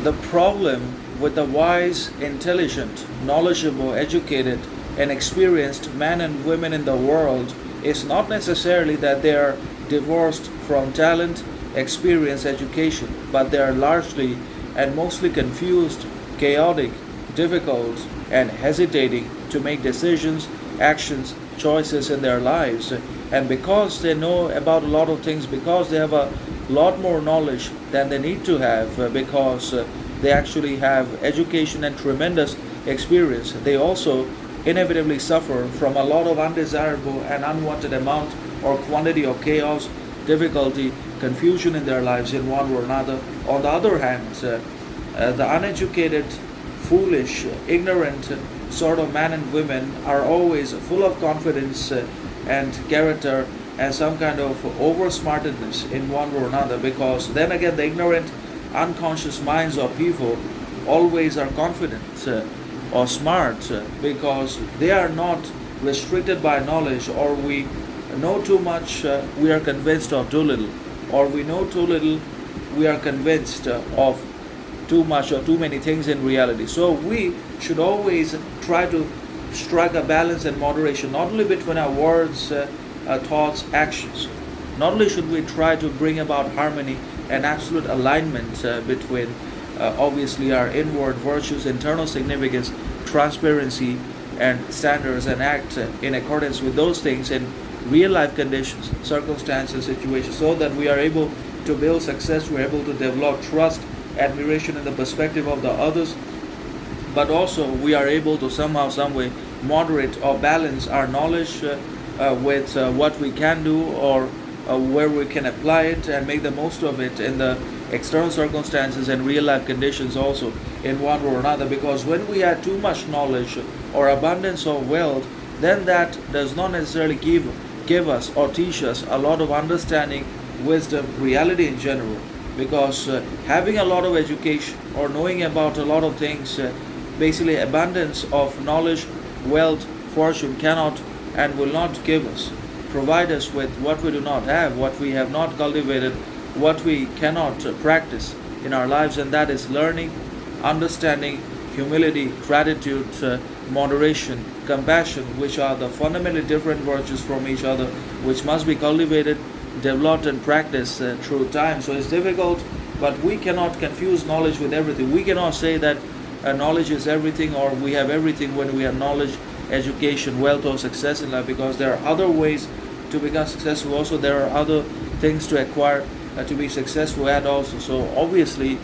The problem with the wise, intelligent, knowledgeable, educated, and experienced men and women in the world is not necessarily that they are divorced from talent, experience, education, but they are largely and mostly confused, chaotic, difficult, and hesitating to make decisions, actions, choices in their lives. And because they know about a lot of things, because they have a lot more knowledge than they need to have, because they actually have education and tremendous experience, they also inevitably suffer from a lot of undesirable and unwanted amount or quantity of chaos, difficulty, confusion in their lives in one or another. On the other hand, the uneducated, foolish, ignorant sort of men and women are always full of confidence and character and some kind of oversmartedness in one or another, because then again the ignorant, unconscious minds of people always are confident or smart because they are not restricted by knowledge, or we know too much, we are convinced of too little, or we know too little, we are convinced of too much or too many things in reality. So we should always try to strike a balance and moderation, not only between our words, thoughts, actions. Not only should we try to bring about harmony and absolute alignment between obviously our inward virtues, internal significance, transparency, and standards, and act in accordance with those things in real life conditions, circumstances, situations, so that we are able to build success, we're able to develop trust, admiration in the perspective of the others, but also we are able to somehow, some way moderate or balance our knowledge with what we can do, or where we can apply it and make the most of it in the external circumstances and real life conditions also in one or another. Because when we have too much knowledge or abundance of wealth, then that does not necessarily give us or teach us a lot of understanding, wisdom, reality in general. Because having a lot of education or knowing about a lot of things, basically abundance of knowledge, wealth, fortune cannot and will not provide us with what we do not have, what we have not cultivated, what we cannot practice in our lives, and that is learning, understanding, humility, gratitude, moderation, compassion, which are the fundamentally different virtues from each other, which must be cultivated, developed, and practiced through time. So it's difficult, but we cannot confuse knowledge with everything. We cannot say that knowledge is everything, or we have everything when we have knowledge, education, wealth, or success in life, because there are other ways to become successful. Also, there are other things to acquire to be successful at also. So obviously